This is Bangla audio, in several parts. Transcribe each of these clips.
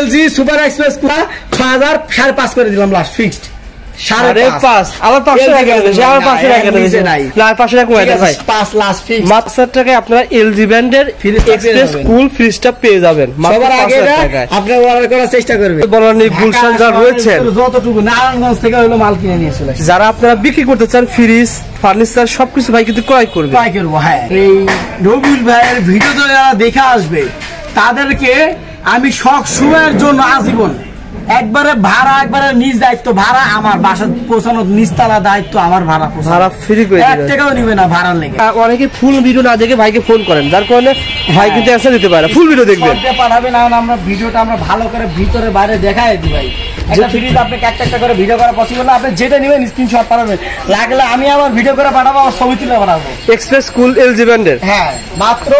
এলজি সুপার এক্সপ্রেস কুলার 6000 5.5 করে দিলাম লাস্ট ফিক্সড 5.5 আবার 500 টাকা দিবেন আবার 500 টাকা দিবেন না 500 টাকা কমাই দেন ভাই 5 লাস্ট ফিক্স মাত্র 7 টাকায় আপনারা এলজি ব্র্যান্ডের এক্সপ্রেস কুল ফ্রিজটা পেয়ে যাবেন মাত্র 500 টাকায়। আপনি অর্ডার করার চেষ্টা করবেন বনানী গুলশান যা রয়েছে যতটুকু নারায়ণগঞ্জ থেকে হলো মাল কিনে নিয়ে চলে আসে। যারা আপনারা বিক্রি করতে চান ফ্রিজ ফার্নিচার সবকিছু ভাই কিন্তু ক্রয় করবে হ্যাঁ। এই রবিউল ভাইয়ের ভিডিও যারা দেখে আসবে তাদেরকে আমি সব সময়ের জন্য আজীবন একবারে ভাড়া একবারে নিজ দায়িত্ব ভাড়া আমার বাসা পৌঁছানোর নিচতলা দায়িত্ব আমার ভাড়া ফ্রি করে দিবেন 1 টাকাও নিবে না ভাড়ার লেগে। অনেকে ফুল ভিডিও না দেখে ভাইকে ফোন করেন যার কারণে ভাই কিন্তু অ্যান্সার দিতে পারে ফুল ভিডিও দেখবেন পাঠাবেন না আমরা ভিডিওটা আমরা ভালো করে ভিতরে বাইরে দেখাই দিই ভাই একটা ফ্রিজ আপনাকে একটা করে ভিডিও করা পসিবল না আপনি যেটা নেবেন স্ক্রিনশট পাঠাবেন লাগলে আমি আমার ভিডিও করে পাঠাবো আমার ছবি তুলে পাঠাবো এক্সপ্রেস কুল এলজি ব্র্যান্ডের হ্যাঁ মাত্র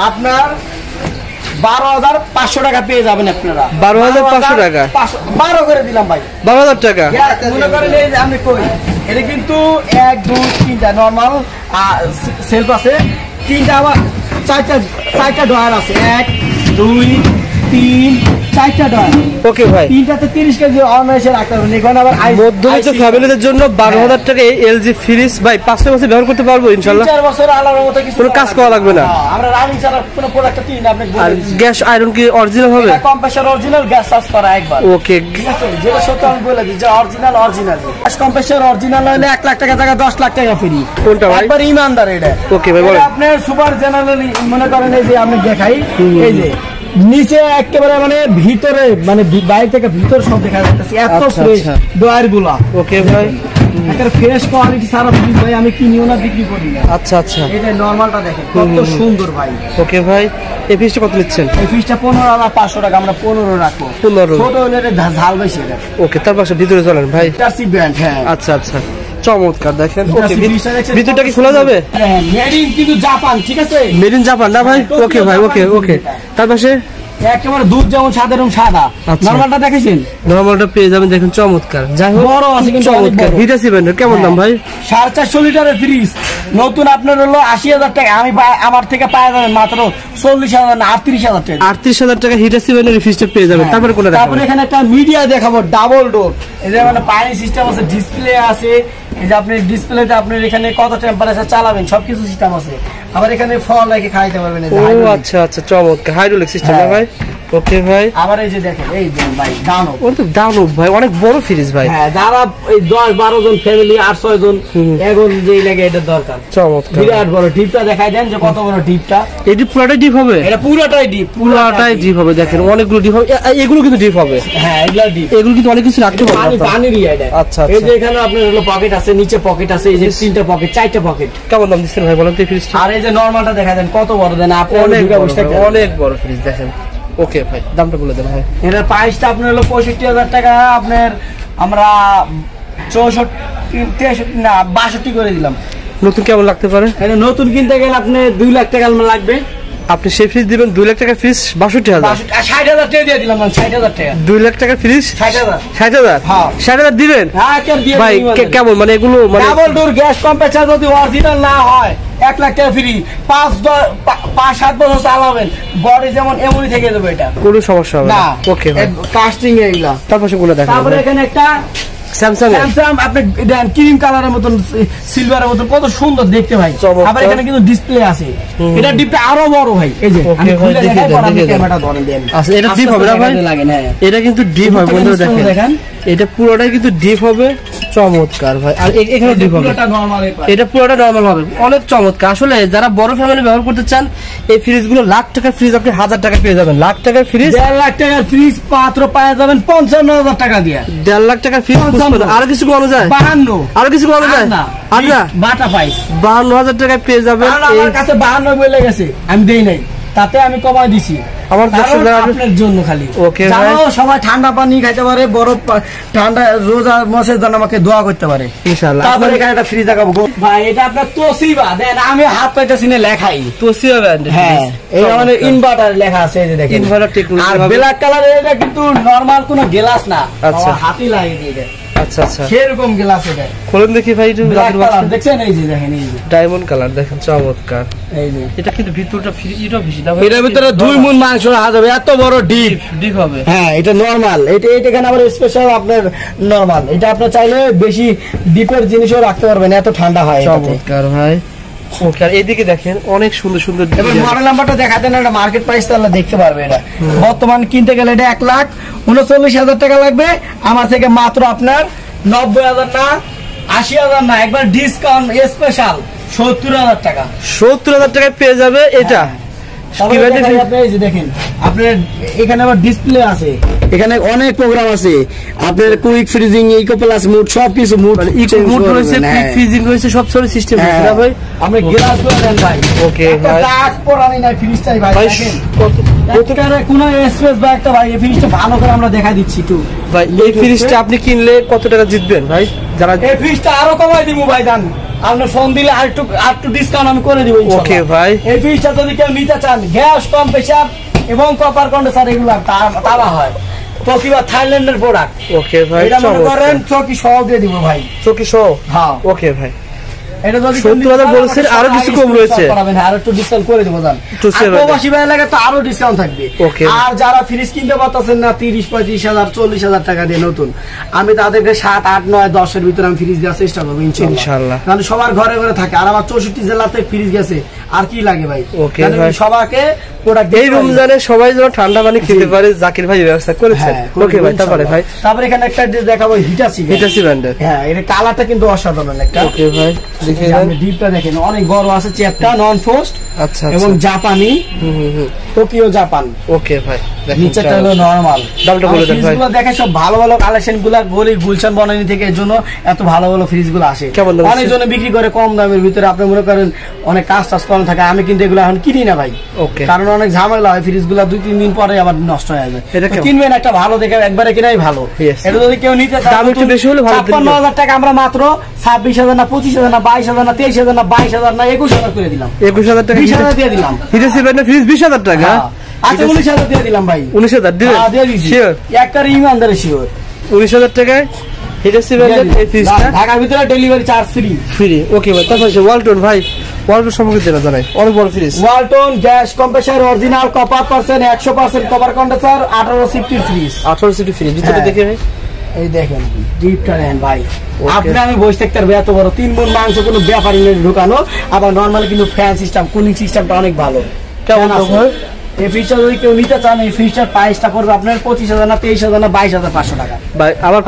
আপনার 12,500 টাকা পেয়ে যাবেন আপনারা 12,500 টাকা 12 করে দিলাম ভাই 12,000 টাকা মনে করেন এই যে আমি কই এটা কিন্তু 1 2 3টা নরমাল সেলফ আছে 3টা আবার 4টা ডয়ার আছে 1 2 3 4টা ডয়ার ওকে ভাই 3টাতে 30 কেজি অনায়াসে রাখতে পারবেন এখন আবার মধ্যবিত্ত ফ্যামিলিদের জন্য 12,000 টাকা এই এলজি ফ্রিজ ভাই 5 বছর ব্যবহার করতে পারবো ইনশাআল্লাহ 4 বছর আলাদার মতো কিছু কোনো কাজ করা লাগবে না আমরা রানিং ছাড়া কোনো প্রোডাক্ট কিনি না আপনাকে আর গ্যাস আয়রন কি অরিজিনাল হবে কম্প্রেসর অরিজিনাল গ্যাস সার্চ করা একবার ওকে ঠিক আছে যেটা সত্য আমি বলে দিই যে অরিজিনাল গ্যাস কম্প্রেসর অরিজিনাল হলে 1 লাখ টাকা জায়গা 10 লাখ টাকা ফ্রি কোনটা ভাই একবার ইমানদার এটা ওকে ভাই বলেন আপনি সুপার জেনারেল মনে করেন এই যে আমি দেখাই এই যে নিচে একেবারে মানে ভিতরে মানে বাইরে থেকে ভিতর সব দেখা যাচ্ছে এত ফ্রেশ ডয়ার গুলা ওকে ভাই একটা ফ্রেশ কোয়ালিটি সারা ফ্রিজ ভাই আমি কিনিও না বিক্রি করি না আচ্ছা আচ্ছা এটা নরমালটা দেখেন কত সুন্দর ভাই ওকে ভাই এই ফ্রিজটা কত নিচ্ছেন এই ফ্রিজটা 15,500 টাকা আমরা 15 রাখবো 15 ছোট হলে ঝাল বেশি এটা ওকে তার পাশে ভিতরে চলেন ভাই টাসি ব্র্যান্ড হ্যাঁ আচ্ছা আচ্ছা চমৎকার দেখেন ওকে ভিতরটা কি খোলা যাবে হ্যাঁ মেড ইন কিন্তু জাপান ঠিক আছে মেড ইন জাপান না ভাই ওকে ভাই ওকে ওকে তার পাশে একেবারে দুধ যেমন সাধারণ সাদা নরমালটা দেখেছেন নরমালটা পেয়ে যাবেন দেখেন চমৎকার যাই হোক বড় আছে কিন্তু চমৎকার হিটাসি ব্র্যান্ডের কেমন দাম ভাই 450 লিটারের ফ্রিজ নতুন আপনার হলো 80,000 টাকা আমি আমার থেকে পাওয়া যাবে মাত্র 40,000 না 38,000 টাকা 38,000 টাকা হিটাসি ব্র্যান্ডের ফ্রিজটা পেয়ে যাবেন তারপরে কোনটা দেখাবো তারপরে এখানে একটা মিডিয়া দেখাবো ডাবল ডোর এই যে মানে পানি সিস্টেম আছে ডিসপ্লে আছে এই যে আপনি ডিসপ্লেতে আপনি এখানে কত টেম্পারেচার চালাবেন সবকিছু সিস্টেম আছে আবার এখানে ফল রেখে খাইতে পারবেন ও আচ্ছা আচ্ছা চমৎকার হাইড্রোলিক সিস্টেম না ভাই ওকে ভাই আবার এই যে দেখেন এই যে ভাই দানব ওর তো দানব ভাই অনেক বড় ফ্রিজ ভাই হ্যাঁ যারা এই 10-12 জন ফ্যামিলি 8-6 জন এখন যেই লাগে এটা দরকার চমৎকার বিরাট বড় ডিপটা দেখাই দেন যে কত বড় ডিপটা এটি পুরোটাই ডিপ হবে এটা পুরোটাই ডিপ হবে দেখেন অনেকগুলো ডিপ হবে এগুলো কিন্তু ডিপ হবে হ্যাঁ এগুলো ডিপ এগুলো কিন্তু অনেক কিছু রাখতে পারবে পানির এটা আচ্ছা এই যে এখানে আপনার হলো পকেট আছে নিচে পকেট আছে এই যে 3টা পকেট 4টা পকেট কেমন দাম দিচ্ছেন ভাই বলেন তো ফ্রিজটা আর এই যে নরমালটা দেখা দেন কত বড় দেন আপনি অনেক বড় ফ্রিজ দেখেন ওকে ভাই দামটা বলে দেন ভাই এটার প্রাইসটা আপনার হলো 65,000 টাকা আপনার আমরা 64 না 62 করে দিলাম নতুন কেমন লাগতে পারে এটা নতুন কিনতে গেলে আপনি 2 লাখ টাকা লাগবে আপনি সেই ফ্রিজ দিবেন 2 লাখ টাকা ফ্রিজ 62,000 60,000 টাকা দিয়ে দিলাম 60,000 টাকা 2 লাখ টাকা ফ্রিজ 60,000 হ্যাঁ 60,000 দিবেন হ্যাঁ কেন দিয়ে ভাই কেমন মানে এগুলো মানে ডাবল ডোর গ্যাস কম্প্রেসর যদি অরিজিনাল না হয় 1 লাখ টাকা ফ্রি 5-7 বছর চালাবেন বডি যেমন এমনই থেকে যাবে এটা কোনো সমস্যা হবে না ওকে ভাই কাস্টিং এগুলা তারপর সেগুলো দেখাবো তারপরে এখানে একটা স্যামসাং আপনি দেন ক্রিম কালারের মতন সিলভারের মতন কত সুন্দর দেখতে ভাই আবার এখানে কিন্তু ডিসপ্লে আছে এটা ডিপটা আরো বড় ভাই এই যে আমি খুলে দেখাই পর আপনি ক্যামেরাটা ধরেন দেন আচ্ছা এটা ডিপ হবে না ভাই এটা কিন্তু ডিপ হবে বন্ধুরা দেখেন এটা পুরোটাই কিন্তু ডিপ হবে চমৎকার ভাই আর এখানে ডিপ হবে এটা পুরোটা নরমাল হবে অনেক চমৎকার আসলে যারা বড় ফ্যামিলি ব্যবহার করতে চান এই ফ্রিজগুলো লাখ টাকার ফ্রিজ আপনি 1000 টাকা পেয়ে যাবেন লাখ টাকার ফ্রিজ 1.5 লাখ টাকার ফ্রিজ মাত্র পাওয়া যাবেন 55,000 টাকা দিয়ে 1.5 লাখ টাকার ফ্রিজ আর কিছু কমানো যায় 52 আর কিছু কমানো যায় না আর না বাটা প্রাইস 52,000 টাকায় পেয়ে যাবেন আমার কাছে 52 বলে গেছে আমি দেই নাই তাতে আমি কমাই দিছি আমার আপনার জন্য খালি ওকে ভাই সবাই ঠান্ডা পানি খাইতে পারে বরফ ঠান্ডা রোজা মাসে যেন আমাকে দোয়া করতে পারে ইনশাআল্লাহ তারপরে এখানে একটা ফ্রিজ দেখাবো ভাই এটা আপনার তোসিবা দেন আমি হাত পাইতেছি না লেখাই তোসিবা ব্র্যান্ড হ্যাঁ এই আমাদের ইনভার্টার লেখা আছে এই যে দেখেন ইনভার্টার টেকনোলজি আর ব্ল্যাক কালারের এটা কিন্তু নরমাল কোনো গ্লাস না আচ্ছা হাতি লাগিয়ে দিয়ে দেয় আচ্ছা আচ্ছা, সেরকম গ্লাস এটা। খোলেন দেখি ভাই একটু। দেখছেন এই যে দেখেন, এই যে ডায়মন্ড কালার দেখেন, চমৎকার। এই যে এটা কিন্তু ভিতরটা এটা বেশি না, এটার ভিতরে 2 মণ মাংস রাখা যাবে, এত বড় ডিপ হবে। হ্যাঁ, এটা নরমাল, এটা এখানে আবার স্পেশাল আপনার নরমাল, এটা আপনি চাইলে বেশি ডিপের জিনিসও রাখতে পারবেন, এত ঠান্ডা হয়। চমৎকার ভাই। ওকে, আর এদিকে দেখেন অনেক সুন্দর সুন্দর। এবার মডেল নাম্বারটা দেখা দেন, এটা মার্কেট প্রাইস তাহলে দেখতে পারবে। এটা বর্তমান কিনতে গেলে এটা 1,39,000 টাকা লাগবে, আমার থেকে মাত্র আপনার 90,000 না 80,000 না, একবার ডিসকাউন্ট স্পেশাল 70,000 টাকা। 70,000 টাকায় পেয়ে যাবে এটা। দেখেন আপনার এখানে আবার ডিসপ্লে আছে, এখানে অনেক প্রোগ্রাম আছে, আপনার quick freezing, eco plus mode, সবকিছু মুড রয়েছে, কুইক ফ্রিজিং রয়েছে, সব সব সিস্টেম আছে না ভাই। আপনি গ্লাস গুলো দেন ভাই। ওকে ভাই, দাগ পড়ানি নাই ফ্রিজটাই ভাই। দেখেন কতটারে কোন স্পেস বা একটা ভাই, এই ফ্রিজটা ভালো করে আমরা দেখা দিচ্ছি একটু ভাই। এই ফ্রিজটা আপনি কিনলে কত টাকা জিতবেন ভাই? যারা এই ফ্রিজটা আরো কমাই দিব ভাই, জান আপনি ফোন দিলে আরেকটু ডিসকাউন্ট আমি করে দিব। ওকে ভাই, এই ফ্রিজটা যদি কেউ নিতে চান, গ্যাস কম্প্রেসার এবং কপার কন্ডেন্সার এগুলো তারা হয় প্রতিবার থাইল্যান্ডের প্রোডাক্ট। ওকে ভাই, এটা মনে করেন চকি সহ দিয়ে দিব ভাই। চকি সহ? হ্যাঁ। ওকে ভাই, এটা যদি 70,000 বলছেন, আরো কিছু কম রয়েছে, আর একটু ডিসকাউন্ট করে দেবো জান। প্রবাসী ভাই লাগে তো আরো ডিসকাউন্ট থাকবে। আর যারা ফ্রিজ কিনতে পারতেছেন না 30-35,000 40,000 টাকা দিয়ে নতুন, আমি তাদেরকে 7, 8, 9, 10 এর ভিতরে আমি ফ্রিজ দেওয়ার চেষ্টা করবো ইনশাআল্লাহ। কারণ সবার ঘরে ঘরে থাকে, আর আমার 64 জেলাতে ফ্রিজ গেছে, আর কি লাগে ভাই। ওকে ভাই, সবাইকে এই রমজানে সবাই যেন ঠান্ডা পানি খেতে পারে, জাকির ভাই ব্যবস্থা করেছেন। ওকে ভাই, তারপরে ভাই, তারপরে এখানে একটা দেখাবো হিটাচি ব্র্যান্ডের। হ্যাঁ, এটা কালারটা কিন্তু অসাধারণ একটা। ওকে ভাই, দেখেন আপনি ডিপটা দেখেন, অনেক বড় আছে, চ্যাপটা নন ফোস্ট। আচ্ছা, এবং জাপানি, টোকিও জাপান। ওকে ভাই, নিচেটা হলো নরমাল। দামটা বলে দেন ভাই। ফ্রিজগুলো দেখে সব ভালো ভালো কালেকশন গুলা গলি গুলশান বনানী থেকে, এর জন্য এত ভালো ভালো ফ্রিজ গুলো আসে। অনেক জনে বিক্রি করে কম দামের ভিতরে, আপনি মনে করেন অনেক কাজ টাজ কম থাকে, আমি কিন্তু এগুলো এখন কিনি না ভাই। ওকে, কারণ অনেক ঝামেলা হয়, ফ্রিজ গুলা 2-3 দিন পরে আবার নষ্ট হয়ে যায়। কিনবেন একটা ভালো দেখে, একবারে কিনাই ভালো। এটা যদি কেউ নিতে চায়, দাম একটু বেশি হলে ভালো। 56,000 টাকা আমরা মাত্র 26,000 না 25,000 না 22,000 না 23,000 না 22,000 না 21,000 করে দিলাম। 21,000 টাকা 20,000 দিয়ে দিলাম। হিটাচি ব্র্যান্ডের ফ্রিজ 20,000 টাকা। আচ্ছা, 19,000 দিয়ে দিলাম ভাই। 19,000 দিবেন? দিয়ে দিছি শিওর, একটা ইমানদারে শিওর। 19,000 টাকায় হিটাচি ব্র্যান্ডের এই ফ্রিজটা, ঢাকার ভিতরে ডেলিভারি চার্জ ফ্রি। ওকে ভাই, তারপর ওয়ালটন ভাই, ওয়ালটন সম্পর্কে জানাই, অনেক বড় fridge. Walton gas compressor original copper percent 100% copper condenser 18 সিফটির ফ্রিজ। 18 সিফটির ফ্রিজ, ভিতরে দেখে ভাই, এই দেখেন ডিপটা দেন ভাই। আপনি আমি বসে থাকতে পারবো, এত বড় 3 মণ মাংস কোনো ব্যাপারই নেই ঢুকানো। আবার নরমালি কিন্তু ফ্যান সিস্টেম, কুলিং সিস্টেমটা অনেক ভালো। কেমন আছে এই ফ্রিজটা? যদি কেউ নিতে চান, এই ফ্রিজটার প্রাইসটা করবে আপনার 25,000 না 23,000 না 22,500 টাকা। আবার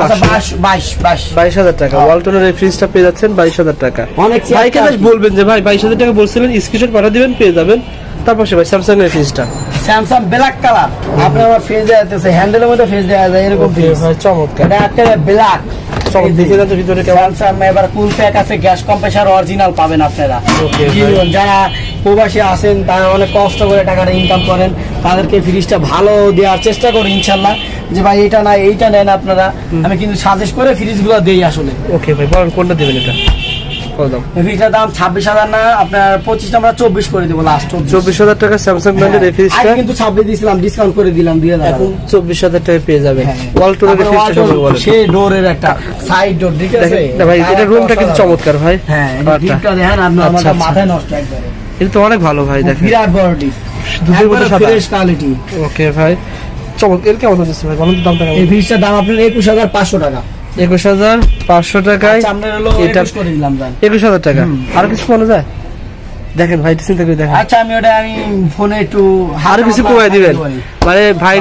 22,000 টাকা। ওয়ালটনের এই ফ্রিজটা পেয়ে যাচ্ছেন 22,000 টাকা। অনেক ভাইকে বলবেন যে ভাই 22,000 টাকা বলছিলেন, স্ক্রিনশট পাঠিয়ে দিবেন, পেয়ে যাবেন। তারপর ভাই স্যামসাং এর ফ্রিজটা, স্যামসাং ব্ল্যাক কালার, আপনার আবার ফেজ দেওয়া আছে, হ্যান্ডেলের মধ্যে ফেজ দেওয়া যায়, এরকম ফ্রিজ ভাই চমৎকার। এটা একটা ব্ল্যাক দেখে যাচ্ছে ভিতরে স্যামসাং। এবার কুল প্যাক আছে, গ্যাস কম্প্রেসার অরিজিনাল পাবেন আপনারা। যারা প্রবাসী আছেন, তারা অনেক কষ্ট করে টাকাটা ইনকাম করেন, তাদেরকে ফ্রিজটা ভালো দেওয়ার চেষ্টা করি ইনশাল্লাহ। যে ভাই এটা না এইটা নেন আপনারা, আমি কিন্তু সাজেস্ট করে ফ্রিজ গুলো দেই আসলে। ওকে ভাই, বলেন কোনটা দিবেন? এটা ফ্রিজটার দাম 26,000 না আপনার 25 আমরা 24 করে দেবো লাস্ট। 24,000 টাকা স্যামসাং ব্র্যান্ডের এই ফ্রিজটা, আগে কিন্তু 26 দিয়েছিলাম, ডিসকাউন্ট করে দিলাম, দিয়ে দাও। এখন 24,000 টাকা পেয়ে যাবেন। ওয়ালটনের এই ফ্রিজটা বলেন, সেই ডোরের একটা সাইড ডোর, ঠিক আছে ভাই? এটা রুমটা কিন্তু চমৎকার ভাই। হ্যাঁ, এটা দেখেন আপনার মাথায় নষ্ট একবারে, এটা তো অনেক ভালো ভাই। দেখেন বিরাট বডি, দুধের মতো ফ্রেশ কোয়ালিটি। ওকে ভাই, চমৎকার। এর কেমন হচ্ছে ভাই? বলেন দামটা কেমন? এই ফ্রিজটার দাম আপনার 21,500 টাকা। 21,500 টাকায় এটা 21,000 টাকা। আর কিছু কমানো যায়? দেখেন ভাই, চিন্তা করে দেখেন। আচ্ছা, আমি ফোনে একটু আর কিছু কমাই দিবেন মানে ভাই?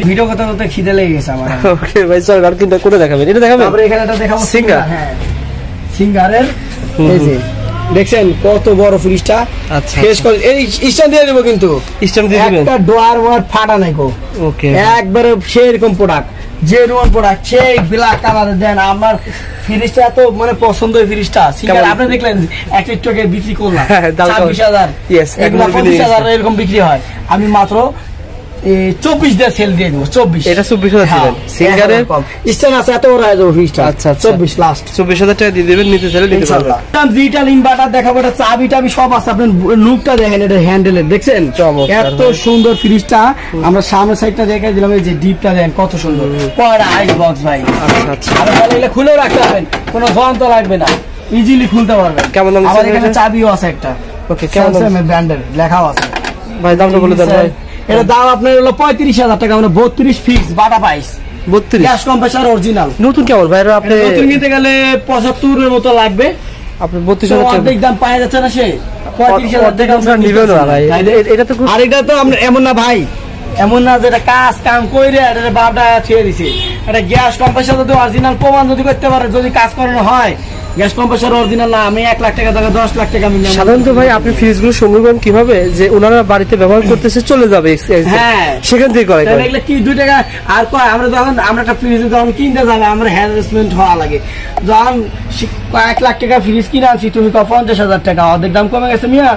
ভিডিও কথা বলতে খিদে লেগে গেছে আমার। ওকে ভাই, চল আর কিন্তু কোনে দেখাবেন? এটা দেখাবেন? তারপরে এখানে এটা দেখাবো সিঙ্গার। হ্যাঁ, সিঙ্গারের এই যে দেখছেন কত বড় ফ্রিজটা। আচ্ছা, ফ্রেশ করে এই স্ট্যান্ড দিয়ে দেব, কিন্তু স্ট্যান্ড দিয়ে দিবেন, একটা ডোয়ার মোয়ার ফাটা নাই কো। ওকে, একবারে সেরকম প্রোডাক্ট, যে রুম প্রোডাক্ট, সেই ব্ল্যাক কালার দেন। আমার ফ্রিজটা এত মানে পছন্দ, এই ফ্রিজটা সিঙ্গার আপনি দেখলেন একটা টাকা বিক্রি করলাম 26,000, এগুলো 25,000 এরকম বিক্রি হয়, আমি মাত্র 24 দিয়ে সেল দিয়ে দেবো 24। এটা 24,000 দিবেন সিঙ্গারের স্ট্যান্ড আছে এত বড় আছে ফ্রিজটা। আচ্ছা 24 লাস্ট 24,000 টাকা দিয়ে দিবেন, নিতে চাইলে নিতে পারবেন। ডিজিটাল ইনভার্টার দেখাবো, এটা চাবি টাবি সব আছে। আপনি নুকটা দেখেন, এটা হ্যান্ডেলের দেখছেন এত সুন্দর ফ্রিজটা। আমরা সামনের সাইডটা দেখাই দিলাম, এই যে ডিপটা দেখেন কত সুন্দর, পয়রা আইস বক্স ভাই। আচ্ছা আর তাহলে খুলেও রাখতে পারবেন, কোনো যন্ত্র লাগবে না, ইজিলি খুলতে পারবেন। কেমন দাম? আমার এখানে চাবিও আছে একটা। ওকে, কেমন দাম? ব্র্যান্ডের লেখাও আছে ভাই, দামটা বলে দেন ভাই। এটা দাম আপনার হলো 35,000 টাকা, মানে 32 ফিক্স বাটা প্রাইস। 32 gas compressor original. নতুন কেমন ভাই? আপনি নতুন নিতে গেলে 75 এর মতো লাগবে। আপনি 32,000 টাকা অর্ধেক দাম পাওয়া যাচ্ছে না, সে 35,000 টাকা আমরা নিবেন না ভাই। এটা তো আর এটা তো আমরা এমন না ভাই, এমন না যেটা কাজ কাম কইরে এটা বাপটা ছেড়ে দিছে। এটা গ্যাস কম্প্রেসার যদি অরিজিনাল প্রমাণ যদি করতে পারে, যদি কাজ করানো হয়, গ্যাস কম্প্রেসার অরিজিনাল না, আমি 1 লাখ টাকা দাম 10 লাখ টাকা আমি। সাধারণত ভাই আপনি ফ্রিজগুলো সংগ্রহ করেন কিভাবে? যে ওনারা বাড়িতে ব্যবহার করতেছে চলে যাবে, হ্যাঁ সেখান থেকে করে। এগুলো কি 2 টাকা আর কয়? আমরা যখন আমরা একটা ফ্রিজ যখন কিনতে যাবে, আমরা হ্যারাসমেন্ট হওয়া লাগে। যখন 1 লাখ টাকা ফ্রিজ কিনে আনছি, তুমি 50,000 টাকা, অর্ধেক দাম কমে গেছে মিয়া,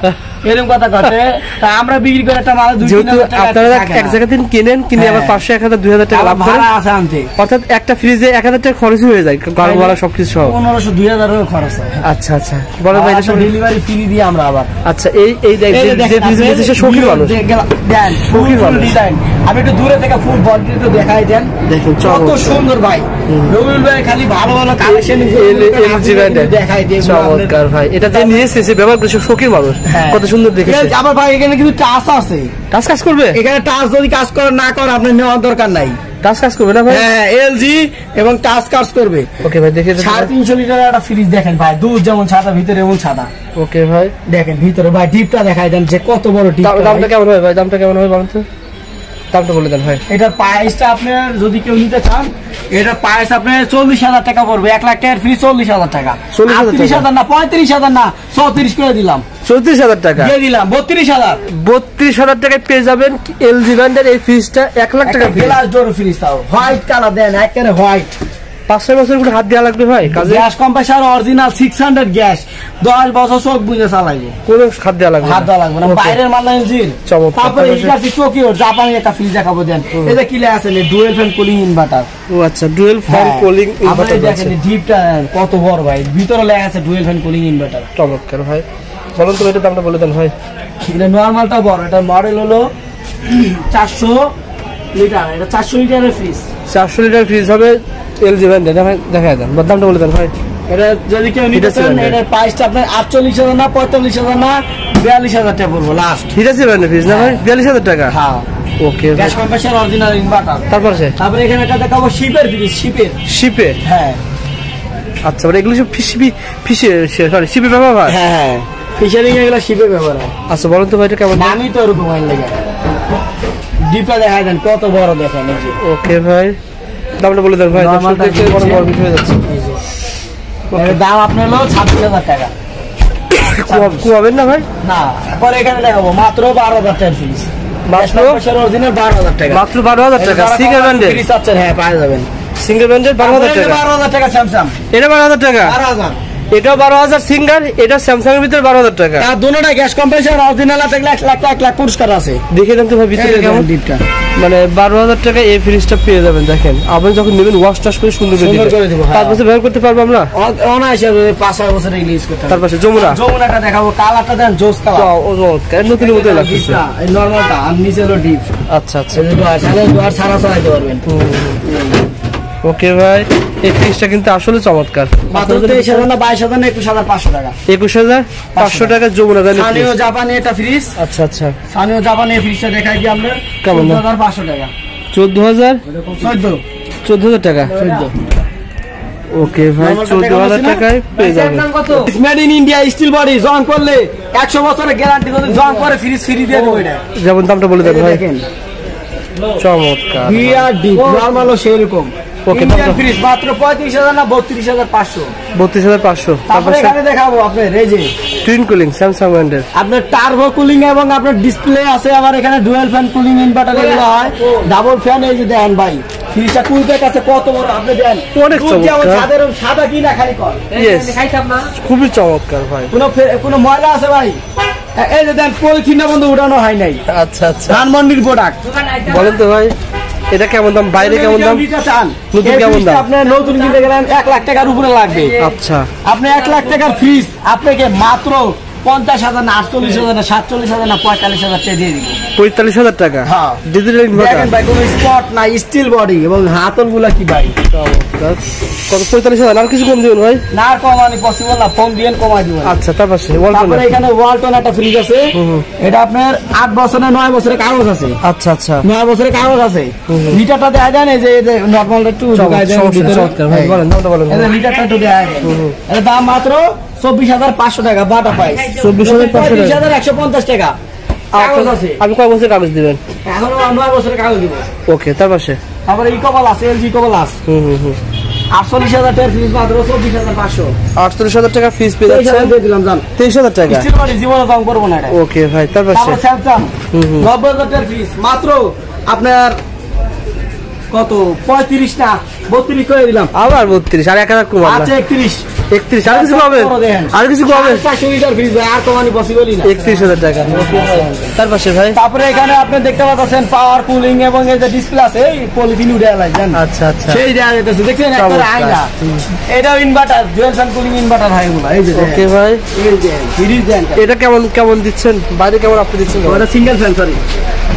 এরকম কথা কথা। তা আমরা বিক্রি করে একটা মাল 2-3,000 টাকা। আপনারা এক জায়গা থেকে কিনেন, কিনে আবার 500, 1000, 2000 টাকা লাভ করেন। আছে আনতে, অর্থাৎ একটা ফ্রিজে 1000 টাকা খরচ হয়ে যায়, গাড়ি ভাড়া সবকিছু সহ 1500, 2000 টাকা খরচ হয়। আচ্ছা বড় ভাই, এটা সব ডেলিভারি ফ্রি দিয়ে আমরা আবার। আচ্ছা এই যে ফ্রিজ বেচে শৌখিন মানুষ দেন, শৌখিন ডিজাইন। আমি একটু দূরে থেকে ফুল বডি একটু দেখাই দেন, দেখুন কত সুন্দর ভাই। রবিউল ভাই খালি ভালো ভালো কালেকশন দেখাই দেন, চমৎকার ভাই। এটা যে নিয়েছে সে ব্যবহার করে শৌখিন মানুষ, কত সুন্দর দেখেছে। আবার ভাই এখানে কিন্তু টাচ আছে, টাচ কাজ করবে। এখানে টাচ যদি কাজ করে না করে আপনার নেওয়ার দরকার নাই, টাচ কাজ করবে না ভাই? হ্যাঁ এলজি এবং টাচ কাজ করবে। ওকে ভাই, দেখে 350 লিটার একটা ফ্রিজ দেখেন ভাই, দুধ যেমন সাদা ভিতরে এমন সাদা। ওকে ভাই, দেখেন ভিতরে ভাই ডিপটা দেখাই দেন যে কত বড় ডিপ। দামটা কেমন হয় ভাই? দামটা কেমন হয় বলুন তো, দামটা বলে দেন ভাই। এটার প্রাইসটা আপনার যদি কেউ নিতে চান, এটার প্রাইস আপনার 40,000 টাকা পড়বে। 1 লাখ টাকার ফ্রিজ 40,000 টাকা। 30,000 না, 35,000 না, 34 করে দিলাম। 34,000 টাকা দিয়ে দিলাম। 32,000 টাকায় পেয়ে যাবেন এলজি ব্র্যান্ডের এই ফ্রিজটা। 1 লাখ টাকা গ্লাস ডোর ফ্রিজ, তাও হোয়াইট কালার দেন, একেবারে হোয়াইট। 5-6 বছর করে হাত দেওয়া লাগবে ভাই কাজে। গ্যাস কম্প্রেসার অরিজিনাল 600 গ্যাস, 10 বছর চোখ বুঝে চালাইবো, কোনো হাত দেওয়া লাগবে না। বাইরের মাল না ইঞ্জিন। তারপরে ইকাসি টোকিও জাপানি একটা ফ্রিজ দেখাবো দেন। এটা কি লেখা আছে? Dual fan cooling inverter. ও আচ্ছা, ডুয়েল ফ্যান কুলিং ইনভার্টার। দেখেন ডিপটা কত বড় ভাই, ভিতরে লেখা আছে ডুয়েল ফ্যান কুলিং ইনভার্টার। চমৎকার ভাই, বলুন তো এটার দামটা বলে দেন ভাই। এটা নরমালটা বড়, এটা মডেল হলো 400 লিটার। এটা 400 লিটারের ফ্রিজ। 400 লিটার ফ্রিজ হবে এলজি ব্র্যান্ডের। দেখা দেন, দামটা বলে দেন ভাই। এটা যদি কেউ নিতে চান, এটার প্রাইসটা আপনার 48,000 না, 45,000 না, 42,000 টাকা পড়বো লাস্ট। হিটাচি ব্র্যান্ডের ফ্রিজ না ভাই? 42,000 টাকা। হ্যাঁ ওকে, গ্যাস কম্প্রেসার অরিজিনাল ইনভার্টার। তারপরে এখানে একটা দেখাবো শিপের ফ্রিজ। শিপের হ্যাঁ। আচ্ছা, মানে এগুলো সব শিপে ব্যবহার হয়। হ্যাঁ ফিশারিং এগুলো শিপে ব্যবহার হয়। আচ্ছা বলুন তো ভাই এটা কেমন? আমি তো ওরকম লাগে ডিপটা দেখাই দেন কত বড় দেখেন। ওকে ভাই, দামটা বলে দেন ভাই। দাম আপনার হলো 26,000 টাকা। কুয়াবেন না ভাই? না, পরে এখানে দেখাবো মাত্র 12,000 টাকার ফ্রিজ। মাত্র 12,000 টাকা। মাত্র 12,000 টাকা সিঙ্গেল ব্র্যান্ডের ফ্রিজ আচ্ছা। হ্যাঁ পাওয়া যাবেন সিঙ্গেল ব্র্যান্ডের 12,000 টাকা। 12,000 টাকা স্যামসাং। এটা 12,000 টাকা। 12,000। এটা 12,000 সিঙ্গার, এটা স্যামসাং এর ভিতরে 12,000 টাকা। আর দুটোটা গ্যাস কম্প্রেসার অরিজিনাল থাকলে 1 লাখ পুরস্কার আছে। দেখে দেন তো ভাই ভিতরে কেমন ডিপটা। মানে 12,000 টাকা এই ফ্রিজটা পেয়ে যাবেন। দেখেন আপনি যখন নেবেন ওয়াশ টাশ করে সুন্দর করে দেব। 5 বছর ব্যবহার করতে পারবো আমরা অনায়াসে। 5-6 বছর ইউজ করতে। তার পাশে যমুনাটা দেখাবো, কালারটা দেন জোস কালার। নতুন মতো লাগছে। এই নরমালটা আর নিচে হলো ডিপ। আচ্ছা দুয়ার ছাড়া চালাতে পারবেন। ওকে ভাই, এই ফ্রিজটা কিন্তু আসলে চমৎকার। মাত্র 23,000 না 22,000 না 21,500 টাকা। 21,500 টাকা যমুনা ব্র্যান্ডের সানিও জাপানি একটা ফ্রিজ। আচ্ছা সানিও জাপানি ফ্রিজটা দেখাই দিই আমরা। কেমন? 14,500 টাকা। 14,000 টাকা। 14। ওকে ভাই, 14,000 টাকায় পেয়ে যাবেন। Made in India steel body, জং করলে 100 বছরের গ্যারান্টি। যদি জং করে ফ্রিজ ফ্রি দিয়ে দেবো। এটা যেমন দামটা বলে দেন ভাই। চমৎকার বিআরডি নরমালও সেরকম। ওকে, ফ্রিজ মাত্র 35,000 না 32,500। 32,500। তারপরে এখানে দেখাবো আপনার এই যে টুইন কুলিং স্যামসাং ব্র্যান্ডের। আপনার টার্বো কুলিং এবং আপনার ডিসপ্লে আছে। আবার এখানে ডুয়াল ফ্যান কুলিং ইনভার্টার এগুলো হয়। ডাবল ফ্যান এই যে দেন ভাই, ফ্রিজটা কুলতে কাছে কত বড় আপনি দেন। অনেক চমৎকার। সাদা কি না খালি কর। খুবই চমৎকার ভাই। কোনো ময়লা আছে ভাই? এই যে দেন পলিথিন না বন্ধু উঠানো হয় নাই। আচ্ছা আচ্ছা, ধানমন্ডির প্রোডাক্ট। বলেন তো ভাই এটা কেমন দাম, বাইরে কেমন দাম, নতুন কেমন দাম? আপনি নতুন কিনতে গেলেন 1 লাখ টাকার উপরে লাগবে। আচ্ছা, আপনি 1 লাখ টাকার ফ্রিজ আপনাকে মাত্র 50,000 না 48,000 না 47,000 না 45,000 টাকা দিয়ে দিব। 45,000 টাকা? হ্যাঁ, ডিজিটাল ইনভার্টার। দেখেন ভাই কোনো স্পট না, স্টিল বডি এবং হাতলগুলা কি ভাই কত? 45,000 আর কিছু কম দিবেন ভাই? না কমানি পসিবল না, ফোন দিয়ে কমাই দিব। আচ্ছা, তারপর তারপরে এখানে ওয়ালটন একটা ফ্রিজ আছে, এটা আপনার 8 বছর না 9 বছরের কাগজ আছে। আচ্ছা আচ্ছা, 9 বছরের কাগজ আছে। মিটারটা দেখা যায় না, এই যে নরমাল একটু ঢুকায় দেন ভিতরে ভাই। বলেন দামটা বলেন। এই মিটারটা একটু দেখা যায়, এর দাম মাত্র 24,500 টাকা বাটা পাই। 24,500 টাকা কাগজ আছে। আপনি কয় বছরের কাগজ দিবেন? এখনো 9 বছরের কাগজ দিব। ওকে, তারপরে তারপরে ইকোবল আছে, এলজি ইকোবল আছে। 48,000 টাকার ফ্রিজ মাত্র 24,500। 48,000 টাকা ফ্রিজ পেয়ে যাচ্ছেন। দিয়ে দিলাম জান 23,000 টাকা। স্টিল বডি জীবনে দাম করব না এটা। ওকে ভাই, তারপরে স্যামসাং 90,000 টাকার ফ্রিজ মাত্র আপনার কত 35 না 32 করে দিলাম। আবার 32 আর 1000 কম আছে। আচ্ছা 31 আর কিছু পাবেন? আর কিছু পাবেন? 400 লিটার ফ্রিজ ভাই, আর কমানি পসিবলই না। 31,000 টাকা। তারপরে ভাই তারপরে এখানে আপনি দেখতে পাচ্ছেন পাওয়ার কুলিং এবং এই যে ডিসপ্লে আছে, এই পলিথিন উঠে আলাই জান। আচ্ছা আচ্ছা, সেই দেয়া যাচ্ছে দেখছেন একটা আয়না। এটাও inverter, dual fan cooling inverter হয় এগুলো। এই যে ওকে ভাই, এই যে ফ্রিজ দেন। এটা কেমন কেমন দিচ্ছেন? বাইরে কেমন আপনি দিচ্ছেন? ওটা সিঙ্গেল ফ্যান, সরি।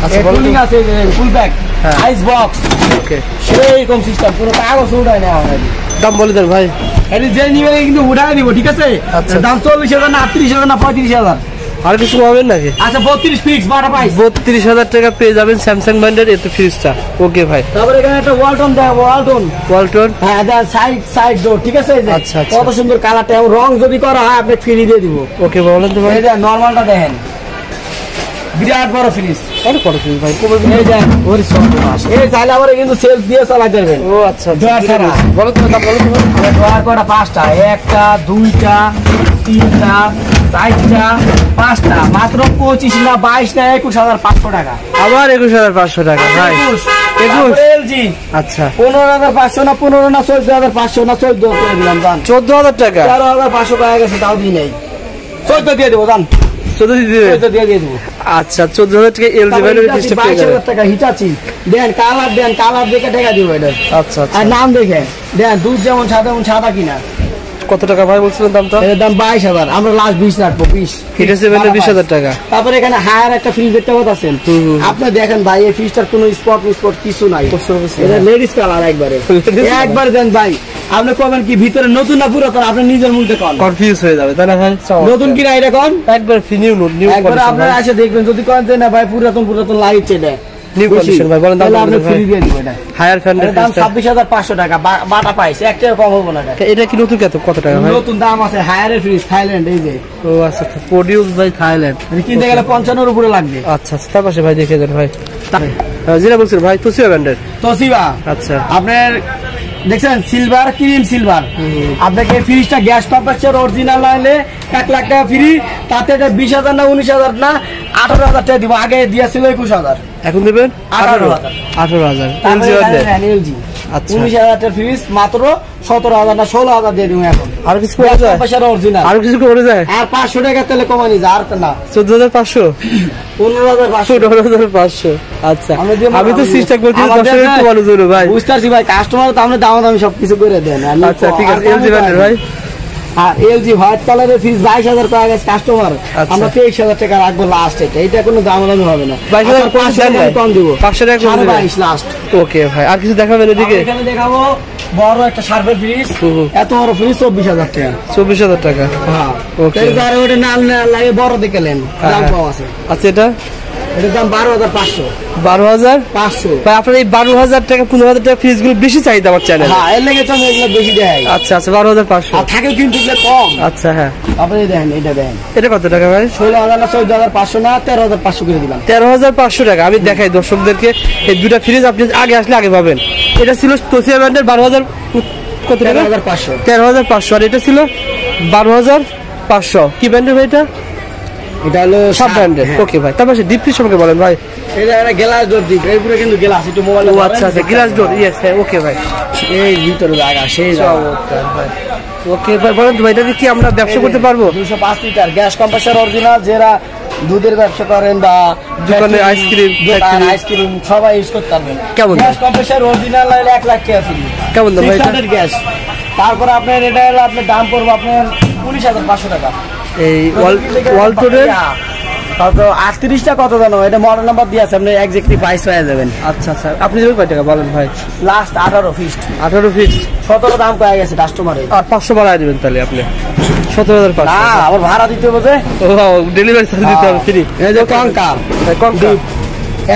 আচ্ছা, কুলিং আছে ফুল ব্যাক, আইস বক্স। ওকে, সেই কম সিস্টেম, পুরো কাগজ উঠায় না আমাদের। দাম বলে দেন ভাই। এই যে নিবে কিন্তু উঠায় দিব, ঠিক আছে? দাম 40,000 না 38,000 না 35,000। আর কিছু পাবেন নাকি? আচ্ছা 32 ফিক্স বাটা পাই। 32,000 টাকা পেয়ে যাবেন স্যামসাং ব্র্যান্ডের এই ফ্রিজটা। ওকে ভাই, তারপরে এখানে একটা ওয়ালটন দেয়, ওয়ালটন হ্যাঁ সাইড ডোর, ঠিক আছে? আচ্ছা, কত সুন্দর কালারটা, এবং রং যদি করা হয় আপনি ফ্রি দিয়ে দিব। ওকে, বলেন তো ভাই। এই যে নরমালটা দেখেন, বিরাট বড় ফ্রিজ। অনেক বড় ফ্রিজ ভাই। এই যে ওরি সব এই চাইলে আবার কিন্তু সেলফ দিয়ে চালাতে পারবেন। ও আচ্ছা, বলো তো দাম বলো তো। ডোর কটা 5টা, 1টা 2টা 3টা 4টা 5টা, মাত্র 25 না 22 না 21,500 টাকা। আবার 21,500 টাকা ভাই। 21 এলজি। আচ্ছা, 15,500 না 15 না 14,500 না 14 করে দিলাম দাম। 14,000 টাকা। 13,500 টাকা গেছে, তাও দিই নাই। 14 দিয়ে দেবো দাম। 14 দিয়ে দেবো। আচ্ছা, 14,000 টাকা এলজি ব্র্যান্ডের ফ্রিজটা পেয়ে যাবেন। 22,000 টাকা হিটাচি দেন, কালার দেখে টাকা দিব এটা। আচ্ছা আচ্ছা, আর নাম দেখে দেন, দুধ যেমন সাদা কিনা। কত টাকা ভাই বলছিলেন দামটা? এর দাম 22,000, আমরা লাস্ট 20 রাখবো। 20 20,000 টাকা। তারপরে এখানে হায়ার একটা ফ্রিজ দেখতে পাচ্ছেন আপনি, দেখেন ভাই এই ফ্রিজটার কোনো স্পট কিছু নাই। এটা লেডিস কালার একবার দেন ভাই। আপনি কবেন কি ভিতরে নতুন না পুরাতন, আপনি নিজের মুখে কোন কনফিউজ হয়ে যাবে, তাই না ভাই? নতুন কিনা এটা কোন একবার নিউ একবার আপনারা এসে দেখবেন, যদি কোন যে না ভাই পুরাতন লাগছে এটা নিউ কন্ডিশন ভাই, বলেন দাম। আপনি ফ্রি দিয়ে দিব এটা। হায়ার ফ্যান এর দাম 26,500 টাকা বাটা পাইছে, একটা কম হবে না এটা। এটা কি নতুন কত টাকা ভাই? নতুন দাম আছে হায়ারের ফ্রিজ, থাইল্যান্ড। এই যে ও আচ্ছা, প্রোডিউস বাই থাইল্যান্ড। কিনতে গেলে 55 এর উপরে লাগবে। আচ্ছা আচ্ছা, তার পাশে ভাই দেখে দেন ভাই। যেটা বলছেন ভাই তোসিবা ব্র্যান্ডের। তোসিবা, আচ্ছা, আপনার দেখছেন সিলভার, ক্রিম সিলভার। আপনাকে ফ্রিজটা গ্যাস পাম্পের অরিজিনাল আনলে 1 লাখ টাকা ফ্রি। তাতে 20,000 না 19,000 না 18,000 টাকা দিব। আগে দিয়েছিল 21,000, এখন দেবেন 18,000। এলজি 19,000 টাকা ফ্রিজ মাত্র 17,000 না 16,000 দিয়ে দিব এখন। আর কিছু করা যায়? অরিজিনাল আর কিছু করে যায়। আর 500 টাকা তেলে কমানি যায়, আর না 14,500 15,500। আচ্ছা, আমি তো সিস্টেম করছি 10 টাকা কমানো জন্য ভাই। বুঝতাছি ভাই, কাস্টমার তো আমরা দাম সবকিছু করে দেন। আচ্ছা ঠিক আছে, এলজি ব্র্যান্ডের ভাই। আর এলজি হোয়াইট কালারের ফ্রিজ 22,000 টাকা গেছে কাস্টমার, আমরা 23,000 টাকা রাখবো লাস্ট। এটা কোনো দামাদামি হবে না। 22,000 কম দিব, 500 টাকা কম দিব লাস্ট। ওকে ভাই, আর কিছু দেখাবেন এদিকে? এখানে দেখাবো বড় একটা সার্ভে ফ্রিজ, এত বড় ফ্রিজ 24,000 টাকা। 24,000 টাকা, হ্যাঁ। ওকে, আর ওটা নাল লাগে বড় দেখে নেন, দাম কম আছে। আচ্ছা, এটার দাম 12,500। 12,500 ভাই। আপনার এই 12,000 টাকা 15,000 টাকা ফ্রিজ গুলো বেশি চাহিদা আমার চ্যানেলে। হ্যাঁ, এর লেগে তো আমি এগুলো বেশি দেখাই। আচ্ছা আচ্ছা, 12,500 আর থাকে কিন্তু এগুলো কম। আচ্ছা, হ্যাঁ। আপনি দেখেন, এটা দেখেন, এটা কত টাকা ভাই? 16,000 না 14,500 না 13,500 করে দিলাম। 13,500 টাকা। আমি দেখাই দর্শকদেরকে এই দুটা ফ্রিজ, আপনি আগে আসলে আগে পাবেন। এটা ছিল তোসিবা ব্র্যান্ডের 12,000 কত টাকা? 13,500। 13,500। আর এটা ছিল 12,500। কি ব্র্যান্ডের ভাই এটা? এটা হলো সব ব্র্যান্ডের। ওকে ভাই, তারপর ডিপ ফ্রিজ সম্পর্কে বলেন ভাই। এটা একটা গ্লাস ডোর দিই, এরপরে কিন্তু গ্লাস একটু মোবাইল। ও আচ্ছা আচ্ছা, গ্লাস ডোর, ইয়েস হ্যাঁ। ওকে ভাই, এই ভিতরে জায়গা সেই চমৎকার ভাই। ওকে ভাই, বলেন তো ভাই, এটা কি আমরা ব্যবসা করতে পারবো? 205 লিটার গ্যাস কম্প্রেসর অরিজিনাল, যেটা দুধের ব্যবসা করেন বা দোকানে আইসক্রিম সবাই ইউজ করতে পারবেন। কেমন গ্যাস কম্প্রেসার অরিজিনাল হলে 1 লাখ টাকা ফ্রি। কেমন দাম ভাই এটা? গ্যাস। তারপর আপনার এটা হলো আপনার দাম পড়বে আপনার 19,500 টাকা। এই ওয়ালটোনের কত 38টা কত জানো, এটা মডেল নাম্বার দিয়ে আছে, আপনি এক্স্যাক্টলি প্রাইস পেয়ে যাবেন। আচ্ছা আচ্ছা, আপনি দেবেন কয় টাকা বলেন ভাই? Last 18 fixed. 18 ফিক্সড, 17 দাম কয়ে গেছে কাস্টমারের। আর 500 বাড়ায় দিবেন তাহলে আপনি 17,500। না, আবার ভাড়া দিতে হবে যে। ও ডেলিভারি চার্জ দিতে হবে ফ্রি। এই যে কঙ্কা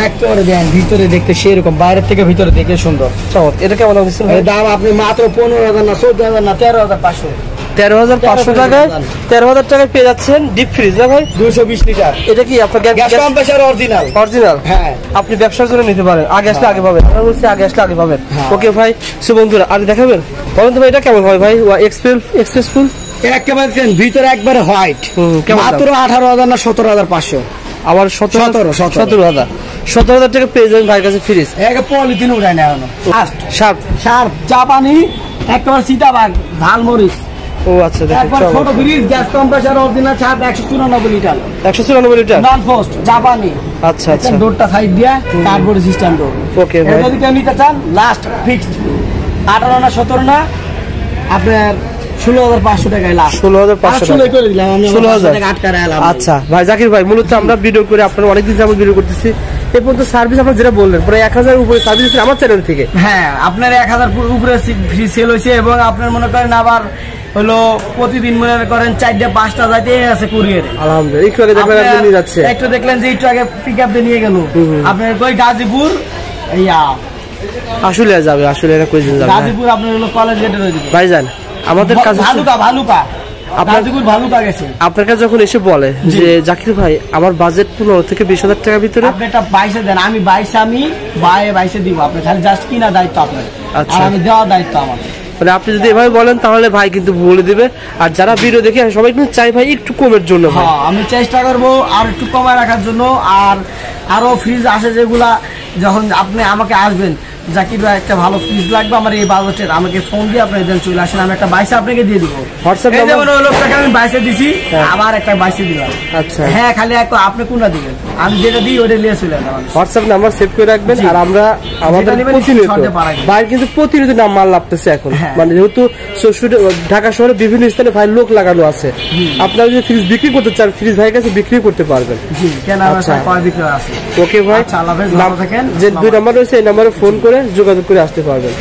একবারে দেন, ভিতরে দেখতে সেরকম, বাইরের থেকে ভিতরে দেখে সুন্দর। চমৎ। এটা কেমন দিচ্ছেন? দাম আপনি মাত্র 15,000 না 14,000 না 13,500। 13,500 টাকায় 13,000 টাকায় পেয়ে যাচ্ছেন ডিপ ফ্রিজ না ভাই? 220 লিটার। এটা কি আপনার গ্যাস কম্প্রেসার অরিজিনাল? অরিজিনাল। হ্যাঁ, আপনি ব্যবসার জন্য নিতে পারেন, আগে আসলে আগে পাবেন। আমরা বলছি আগে আসলে আগে পাবেন। ওকে ভাই, সো বন্ধুরা আর দেখাবেন বলেন তো ভাই এটা কেমন হয় ভাই? এক্সপ্রেসফুল একেবারে ভিতরে একবারে হোয়াইট, মাত্র 18,000 না 17,500। আবার 17,000 টাকা পেয়ে যাবেন ভাইয়ের কাছে ফ্রিজ। পলিথিন উঠায় না শার্প জাপানি একেবারে সীতাবাগ ঝালমরিচ। ও আচ্ছা, ছোট fridge gas compressor original 194 litre. 194 litre নন পোস্ট জাপানি। আচ্ছা আচ্ছা, ডোরটা সাইড দিয়া কার্ডবোর্ড সিস্টেম ডোর। ওকে ভাই, যদি কেউ নিতে চান লাস্ট ফিক্সড 18 না 17 না আপনার 16,500 টাকায় লাস্ট। 16,500 করে দিলাম আমি, 16,000 টাকা আটকারে এলাম। আচ্ছা ভাই জাকির ভাই, মূলত আমরা ভিডিও করে আপনারা অনেকদিন যাবত ভিডিও করতেছি, এই পর্যন্ত সার্ভিস আপনারা যেটা বললেন প্রায় 1000 উপরে সার্ভিস আমার চ্যানেল থেকে। হ্যাঁ, আপনার 1000 উপরে ফ্রি সেল হয়েছে, এবং আপনার মনে করেন আবার হলো প্রতিদিন মনে করেন 4টা-5টা যাইতে আছে কুরিয়ারে। আলহামদুলিল্লাহ, একটু আগে দেখলেন নিয়ে যাচ্ছে, একটু দেখলেন যে একটু আগে পিকআপ দিয়ে নিয়ে গেল আপনার কই গাজীপুর আসলে যাবে, আসলে এটা কই যাবে গাজীপুর আপনার হলো কলেজ গেটে রয়ে যাবে ভাইজান। আমাদের কাছে ভালুকা আপনার কাছে যখন এসে বলে যে জাকির ভাই আমার বাজেট 15 থেকে 20,000 টাকার ভিতরে, আপনি একটা 22 দেন, আমি 22 দিব, আপনি খালি জাস্ট কিনা দায়িত্ব আপনার, আর আমি দেওয়ার দায়িত্ব আমার। মানে আপনি যদি এভাবে বলেন তাহলে ভাই কিন্তু বলে দিবে। আর যারা ভিডিও দেখে সবাই কিন্তু চাই ভাই একটু কমের জন্য, আমি চেষ্টা করবো আর একটু কমায় রাখার জন্য। আর আরো ফ্রিজ আছে যেগুলা যখন আপনি আমাকে আসবেন জাকির ভাই একটা ভালো ফ্রিজ লাগবে আমার এই বাজেটের, আমাকে ফোন দিয়ে আপনি এদিন চলে আসেন, আমি একটা 22 আপনাকে দিয়ে দিব। হোয়াটসঅ্যাপ যেমন ওই লোকটাকে আমি 22 দিছি, আবার একটা 22 দিলাম। আচ্ছা হ্যাঁ, খালি আপনি কোনটা দিবেন, আমি যেটা দিই ওটা নিয়ে চলে যাবেন। হোয়াটসঅ্যাপ নাম্বার সেভ করে রাখবেন। আর আমরা আমাদের প্রতিনিয়ত ভাই কিন্তু প্রতিনিয়ত নাম মাল লাগতেছে এখন, মানে যেহেতু ঢাকা শহরে বিভিন্ন স্থানে ভাই লোক লাগানো আছে, আপনারা যদি ফ্রিজ বিক্রি করতে চান ফ্রিজ ভাইয়ের কাছে বিক্রি করতে পারবেন। ওকে ভাই, যে 2 নাম্বার রয়েছে এই নাম্বারে ফোন করে যোগাযোগ করে আসতে পারবেন।